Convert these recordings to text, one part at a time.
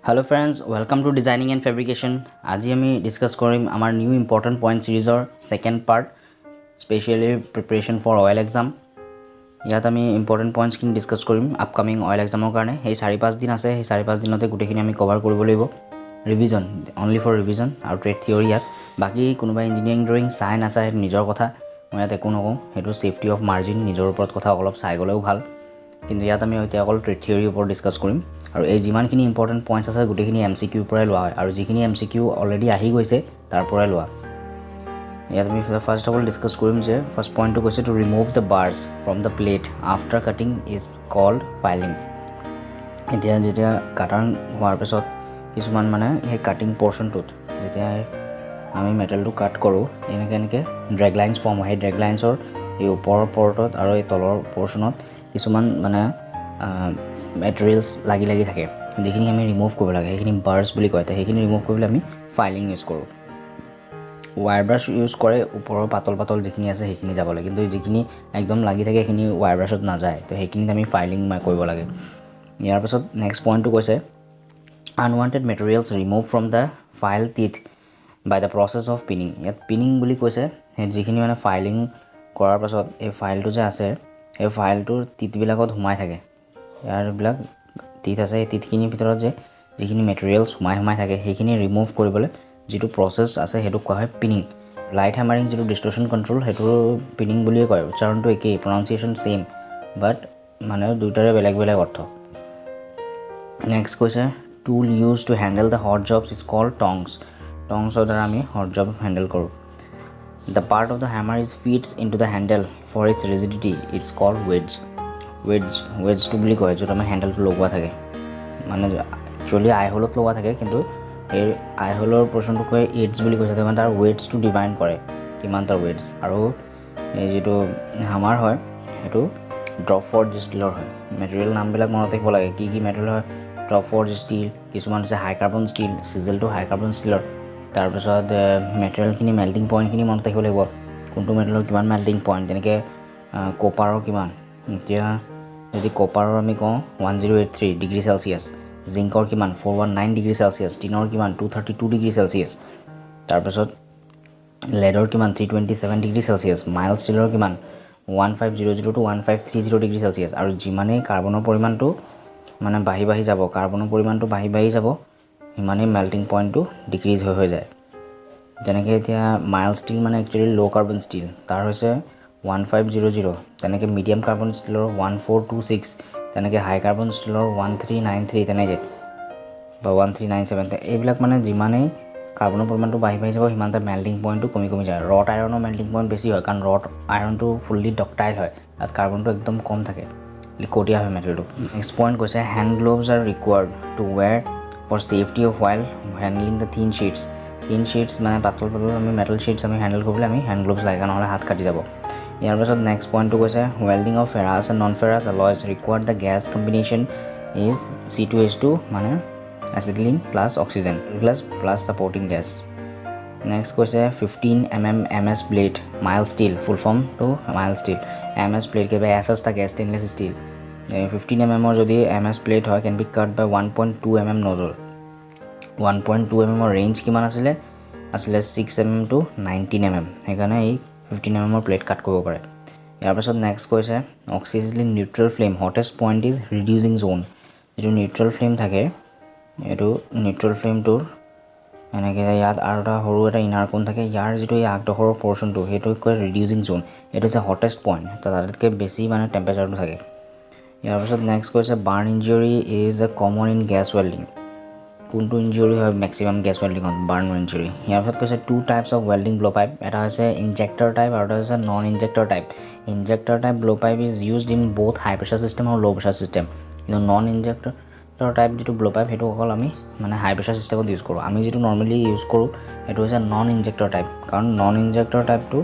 Hello friends, welcome to Designing and Fabrication. আজি আমি discuss কৰিম আমাৰ নিউ ইম্পৰ্টেণ্ট পইণ্ট সিৰিজৰ second part specially preparation for OIL exam. ইয়াত আমি ইম্পৰ্টেণ্ট পইণ্টছখিনি ডিসকাস কৰিম আপকামিং অইল এক্সামৰ কাৰণে। এই 4-5 দিন আছে, এই 4-5 দিনতে গোটেইখিনি আমি কভাৰ কৰিব লাগিব। ৰিভিজন অনলি ফৰ ৰিভিজন আৰু ট্ৰেড থিয়ৰী ইয়াত। বাকী কোনোবা ইঞ্জিনিয়াৰিং ড্ৰয়িং চাই নাচাই নিজৰ কথা, মই ইয়াত একো নকওঁ, সেইটো সেফটি অফ মাৰ্জিন নিজৰ ওপৰত কথা অলপ চাই গ'লেও ভাল। কিন্তু ইয়াত আমি এতিয়া অকল ট্ৰেড থিয়ৰীৰ ওপৰত ডিসকাস কৰিম। আৰু এই যিমানখিনি ইম্পৰ্টেণ্ট পইণ্টছ আছে গোটেইখিনি MCQৰ পৰাই লোৱা হয় আৰু যিখিনি MCQ অলৰেডি আহি গৈছে তাৰ পৰাই লোৱা। ইয়াত আমি ফাৰ্ষ্ট অফ অল ডিসকাস কৰিম যে ফাৰ্ষ্ট পইণ্টটো কৈছে to remove the burrs from the plate after cutting is called filing. এতিয়া যেতিয়া কাটাৰ হোৱাৰ পিছত কিছুমান মানে সেই কাটিং পৰ্চনটোত যেতিয়া আমি মেটেলটো কাট কৰোঁ এনেকৈ ড্ৰেগ লাইন্স ফৰ্ম হয়। সেই ড্ৰেগ লাইন্সৰ এই ওপৰৰ পৰ্টত আৰু এই তলৰ পৰ্চনত কিছুমান মানে মেটেৰিয়েলছ লাগি থাকে, যিখিনি আমি ৰিমুভ কৰিব লাগে সেইখিনি বাৰ্ছ বুলি কয়। সেইখিনি ৰিমুভ কৰিবলৈ আমি ফাইলিং ইউজ কৰোঁ। ৱায়াৰ ব্ৰাছ ইউজ কৰে, ওপৰৰ পাতল যিখিনি আছে সেইখিনি যাবলৈ, কিন্তু যিখিনি একদম লাগি থাকে সেইখিনি ৱায়াৰ ব্ৰাছত নাযায়, তো সেইখিনিত আমি ফাইলিং কৰিব লাগে। ইয়াৰ পাছত নেক্সট পইণ্টটো কৈছে unwanted materials remove from the file teeth by the process of pinning. ইয়াত পিনিং বুলি কৈছে সেই যিখিনি মানে ফাইলিং কৰাৰ পাছত এই ফাইলটো যে আছে এই ফাইলটোৰ টিথবিলাকত সোমাই থাকে, ইয়াৰবিলাক টিথ আছে, এই টিথখিনিৰ ভিতৰত যে যিখিনি মেটেৰিয়েলছ সোমাই থাকে সেইখিনি ৰিমুভ কৰিবলৈ যিটো প্ৰচেছ আছে সেইটো কোৱা হয় পিনিং। লাইট হেমাৰিং যিটো ডিষ্টৰ্শ্যন কণ্ট্ৰল সেইটো পিনিং বুলিয়ে কয়। উচ্চাৰণটো একেই, প্ৰনাউন্সিয়েশ্যন ছেইম, বাট মানে দুয়োটাৰে বেলেগ অৰ্থ। নেক্সট কৈছে tool use to handle the hot jobs is called tongs. টংছৰ দ্বাৰা আমি হট জব হেণ্ডেল কৰোঁ। The part of the hammer is fits into the handle for its rigidity it's called wedge. ৱেডজটো বুলি কয় য'ত আমাৰ হেণ্ডেলটো লগোৱা থাকে, মানে একচুৱেলি আই হোলত লগোৱা থাকে, কিন্তু এই আই হোলৰ পৰ্চনটো কয় এডজ বুলি কৈছে, মানে তাৰ ৱেডজটো ডিফাইন কৰে কিমান তাৰ ৱেডজ। আৰু এই যিটো হামাৰ হয় সেইটো ড্ৰপ ফৰ্জ ষ্টীলৰ হয়। মেটেৰিয়েল নামবিলাক মনত ৰাখিব লাগে, কি মেটেৰিয়েল হয়। ড্ৰপ ফৰ্জ ষ্টীল, কিছুমান হৈছে হাই কাৰ্বন ষ্টীল, চিজেলটো হাই কাৰ্বন ষ্টীলৰ। তাৰপিছত মেটেৰিয়েলখিনি মেল্টিং পইণ্টখিনি মনত ৰাখিব লাগিব, কোনটো মেটেৰিয়েলৰ কিমান মেল্টিং পইণ্ট। যেনেকৈ কপাৰৰ কিমান, এতিয়া যদি কপাৰৰ আমি কওঁ 1083 ডিগ্ৰী চেলচিয়াছ, জিংকৰ কিমান 419 ডিগ্ৰী চেলচিয়াছ, টিনৰ কিমান 232 ডিগ্ৰী চেলচিয়াছ, তাৰপিছত লেডৰ কিমান 327 ডিগ্ৰী চেলচিয়াছ, মাইল্ড ষ্টীলৰ কিমান 1500 to 1530 ডিগ্ৰী চেলচিয়াছ। আৰু যিমানেই কাৰ্বনৰ পৰিমাণটো মানে বাঢ়ি যাব, কাৰ্বনৰ পৰিমাণটো বাঢ়ি যাব, সিমানেই মেল্টিং পইণ্টটো ডিক্ৰিজ হৈ যায়। যেনেকৈ এতিয়া মাইল্ড ষ্টীল মানে একচুৱেলি ল' কাৰ্বন ষ্টীল, তাৰ হৈছে 1500, তেনেকৈ মিডিয়াম কাৰ্বন ষ্টীলৰ 1426, তেনেকৈ হাই কাৰ্বন ষ্টীলৰ 1393, তেনেকৈ বা 1397। এইবিলাক মানে যিমানেই কাৰ্বনৰ পৰিমাণটো বাঢ়ি যাব সিমান তাৰ মেল্টিং পইণ্টটো কমি যায়। ৰড আইৰণৰ মেল্টিং পইণ্ট বেছি হয়, কাৰণ ৰড আইৰণটো ফুল্লি ডক্টাইল হয়, তাত কাৰ্বনটো একদম কম থাকে, লিকটীয়া হয় মেটেৰিয়েলটো। নেক্সট পইণ্ট কৈছে hand gloves are required to wear for safety of while handling the thin sheets. থিন শ্বীটছ মানে পাতল আমি মেটেল শ্বীটছ আমি হেণ্ডেল কৰিবলৈ আমি হেণ্ড গ্লোভছ লাগে, নহ'লে হাত কাটি যাব। ইয়াৰ পাছত নেক্সট পইণ্টটো কৈছে welding of ferrous and non ferrous alloys required the gas combination is C2H2 মানে acetylene plus oxygen plus supporting gas. Next কৈছে 15 mm MS blade mild steel, full ফৰ্মটো মাইল্ড ষ্টিল। MS ব্লেড কিবা SS থাকে, stainless steel. 15 mm যদি MS blade হয় can be cut by 1.2 mm nozzle. 1.2 mm range কিমান আছিলে 6 mm to 19 mm, সেইকাৰণে এই 15 mm প্লেট কাট কৰিব পাৰে। ইয়াৰ পাছত নেক্সট কৈছে oxygen neutral flame hottest point is reducing zone. যিটো নিউট্ৰেল ফ্লেম থাকে এইটো নিউট্ৰেল ফ্লেমটোৰ এনেকৈ ইয়াত আৰু এটা সৰু এটা ইনাৰ কোণ থাকে, ইয়াৰ যিটো এই আগডোখৰৰ পৰ্চনটো সেইটো কয় ৰিডিউচিং জ'ন। এইটো হৈছে হটেষ্ট পইণ্ট, তাতকৈ বেছি মানে টেম্পাৰেচাৰটো থাকে। ইয়াৰ পাছত নেক্সট কৈছে burn injury is a common in gas welding. কোনটো ইঞ্জুৰি হয় মেক্সিমাম গেছ ৱেল্ডিঙত, বাৰ্ণ ইঞ্জুৰি। ইয়াৰ পাছত কৈছে 2 types of welding blow' pipe, এটা হৈছে ইনজেক্টৰ টাইপ আৰু এটা হৈছে non injector type. Injector type blow' pipe is used in বহুত হাই প্ৰেছাৰ ছিষ্টেম আৰু ল' প্ৰেছাৰ ছিষ্টেম, কিন্তু নন ইনজেক্টৰ টাইপ যিটো ব্ল' পাইপ সেইটো অকল আমি মানে হাই প্ৰেছাৰ ছিষ্টেমত ইউজ কৰোঁ। আমি যিটো নৰ্মেলি ইউজ কৰোঁ সেইটো হৈছে নন ইনজেক্টৰ টাইপ, কাৰণ নন ইনজেক্টৰ টাইপটো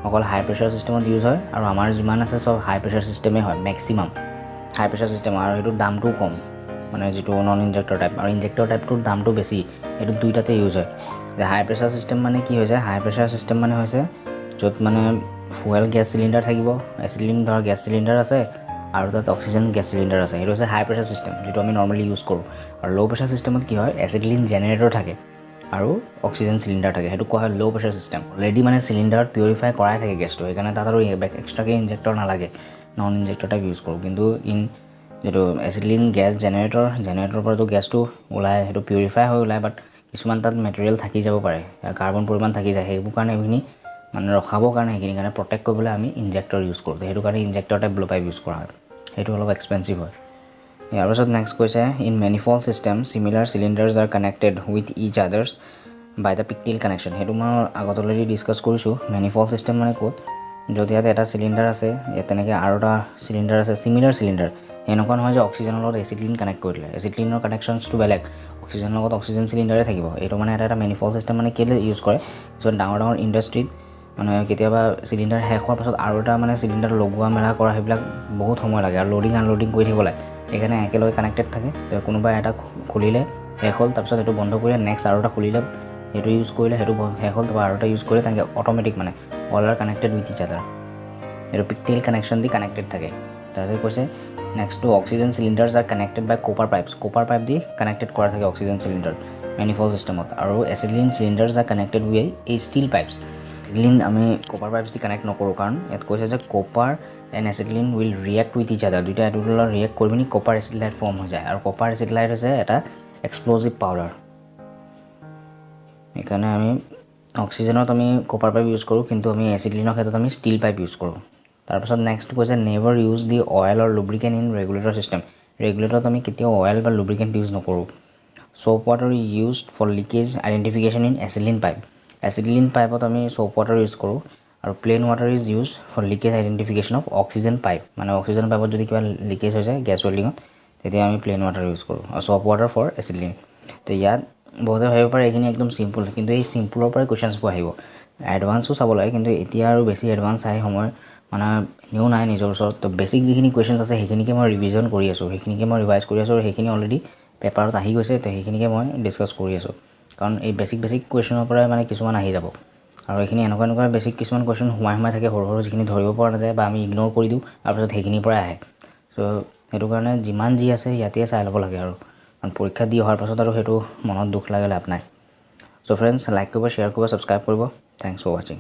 অকল হাই প্ৰেছাৰ ছিষ্টেমত ইউজ হয়, আৰু আমাৰ যিমান আছে চব হাই প্ৰেছাৰ ছিষ্টেমেই হয়, মেক্সিমাম হাই প্ৰেছাৰ ছিষ্টেম, আৰু সেইটোৰ দামটোও কম, মানে যিটো নন ইনজেক্টৰ টাইপ। আৰু ইনজেক্টৰ টাইপটোৰ দামটো বেছি, এইটো দুইটাতে ইউজ হয়। যে হাই প্ৰেছাৰ ছিষ্টেম মানে কি হৈছে, হাই প্ৰেছাৰ ছিষ্টেম মানে হৈছে য'ত মানে ফুৱেল গেছ চিলিণ্ডাৰ থাকিব, এচিলিন ধৰ গেছ চিলিণ্ডাৰ আছে আৰু তাত অক্সিজেন গেছ চিলিণ্ডাৰ আছে, সেইটো হৈছে হাই প্ৰেছাৰ ছিষ্টেম যিটো আমি নৰ্মেলি ইউজ কৰোঁ। আৰু ল' প্ৰেছাৰ চিষ্টেমত কি হয় এচিটিলিন জেনেৰেটৰ থাকে আৰু অক্সিজেন চিলিণ্ডাৰ থাকে সেইটো কোৱা হয় ল' প্ৰেছাৰ চিষ্টেম অলৰেডি মানে চিলিণ্ডাৰত পিউৰিফাই কৰাই থাকে গেছটো সেইকাৰণে তাত আৰু এক্সট্ৰাকৈ ইনজেক্টৰ নালাগে নন ইনজেক্টৰ টাইপ ইউজ কৰোঁ কিন্তু যিটো এচিটিলিন গেছ জেনেৰেটৰৰ পৰাতো গেছটো ওলায় সেইটো পিউৰিফাই হৈ ওলায় বাট কিছুমান তাত মেটেৰিয়েল থাকি যাব পাৰে কাৰ্বন পৰিমাণ থাকি যায় সেইবোৰ কাৰণে সেইখিনি মানে ৰখাবৰ কাৰণে সেইখিনি কাৰণে প্ৰটেক্ট কৰিবলৈ আমি ইনজেক্টৰ ইউজ কৰোঁ সেইটো কাৰণে injector type blow' pipe use কৰা হয় সেইটো অলপ এক্সপেঞ্চিভ হয় ইয়াৰ পাছত নেক্সট কৈছে in manifold system similar cylinders are connected with each others by the pigtail connection সেইটো মই আগত অলৰেডি ডিছকাছ কৰিছোঁ মেনিফল্ড চিষ্টেম মানে ক'ত যদি ইয়াত এটা চিলিণ্ডাৰ আছে ইয়াত তেনেকৈ আৰু এটা চিলিণ্ডাৰ আছে চিমিলাৰ চিলিণ্ডাৰ এনেকুৱা নহয় যে অক্সিজেনৰ লগত এচিটিলিন কানেক্ট কৰি দিলে এচিটিলিনৰ কানেকশ্যনছটো বেলেগ অক্সিজেনৰ লগত অক্সিজেন চিলিণ্ডাৰে থাকিব এইটো মানে এটা মেনিফল্ড চিষ্টেম মানে কেলৈ ইউজ কৰে কিছুমান ডাঙৰ ইণ্ডাষ্ট্ৰীত মানে কেতিয়াবা চিলিণ্ডাৰ শেষ হোৱাৰ পাছত আৰু এটা মানে চিলিণ্ডাৰ লগোৱা মেলা কৰা সেইবিলাক বহুত সময় লাগে আৰু লোডিং আনলোডিং কৰি থাকিব লাগে সেইকাৰণে একেলগে কানেক্টেড থাকে কোনোবাই এটা খুলিলে শেষ হ'ল তাৰপিছত সেইটো বন্ধ কৰিলে নেক্সট আৰু এটা খুলিলে সেইটো ইউজ কৰিলে সেইটো শেষ হ'ল তাৰপৰা আৰু এটা ইউজ কৰিলে তেনেকৈ অট'মেটিক মানে অল আৰ কানেক্টেড উইথ ইচ আদাৰ এইটো পিকটেইল কানেকশ্যন দি কানেক্টেড থাকে তাৰপিছত কৈছে নেক্সটটো oxygen cylinders are connected by copper pipe the connected কৰা থাকে অক্সিজেন চিলিণ্ডাৰ মেনিফল্ড চিষ্টেমত আৰু acetylene cylinders are connected with এই ষ্টিল পাইপছ এচিটিলিন আমি কপাৰ পাইপছ দি কানেক্ট নকৰোঁ কাৰণ ইয়াত কৈছে যে copper and acetylene will react with ইচ আদাৰ দুইটা এইটোৰ লগত ৰিয়েক্ট কৰি পিনি কপাৰ এচিটিলাইট ফৰ্ম হৈ যায় আৰু কপাৰ এচিটিলাইট হৈছে এটা এক্সপ্ল'জিভ পাউডাৰ সেইকাৰণে আমি অক্সিজেনত আমি কপাৰ পাইপ ইউজ কৰোঁ কিন্তু আমি এচিটিলিনৰ ক্ষেত্ৰত আমি ষ্টিল পাইপ ইউজ কৰোঁ তাৰপিছত নেক্সট কৈছে never use the oil or lubricant in regulator system ৰেগুলেটৰত আমি কেতিয়াও অইল বা লুব্ৰিকেণ্ট ইউজ নকৰোঁ soap water is used for leakage identification in acetylene পাইপত আমি soap water ইউজ কৰোঁ আৰু plain water is used for leakage identification of oxygen pipe মানে oxygen পাইপত যদি কিবা লিকেজ হৈ যায় গেছ ৱেল্ডিঙত তেতিয়া আমি plain water ইউজ কৰোঁ আৰু soap water for acetylene তো ইয়াত বহুতে ভাবিব পাৰে এইখিনি একদম চিম্পল কিন্তু এই চিম্পলৰ পৰাই কুৱেশ্যনছবোৰ আহিব এডভান্সো চাব লাগে কিন্তু এতিয়া আৰু বেছি এডভান্স আহি সময় মানে এনেও নাই নিজৰ ওচৰত তো বেছিক যিখিনি কুৱেশ্যনছ আছে সেইখিনিকে মই ৰিভিজন কৰি আছোঁ সেইখিনিকে মই ৰিভাইজ কৰি আছোঁ আৰু সেইখিনি অলৰেডি পেপাৰত আহি গৈছে তো সেইখিনিকে মই ডিছকাছ কৰি আছোঁ কাৰণ এই বেছিক কুৱেশ্যনৰ পৰাই মানে কিছুমান আহি যাব আৰু এইখিনি এনেকুৱা বেছিক কিছুমান কুৱেশ্যন সোমাই থাকে সৰু যিখিনি ধৰিব পৰা নাযায় বা আমি ইগন'ৰ কৰি দিওঁ তাৰপিছত সেইখিনিৰ পৰাই আহে চ' সেইটো কাৰণে যিমান যি আছে ইয়াতে চাই ল'ব লাগে আৰু কাৰণ পৰীক্ষা দি অহাৰ পাছত আৰু সেইটো মনত দুখ লাগে লাভ নাই চ' ফ্ৰেণ্ডছ লাইক কৰিব শ্বেয়াৰ কৰিব ছাবস্ক্ৰাইব কৰিব থেংকছ ফৰ ৱাচিং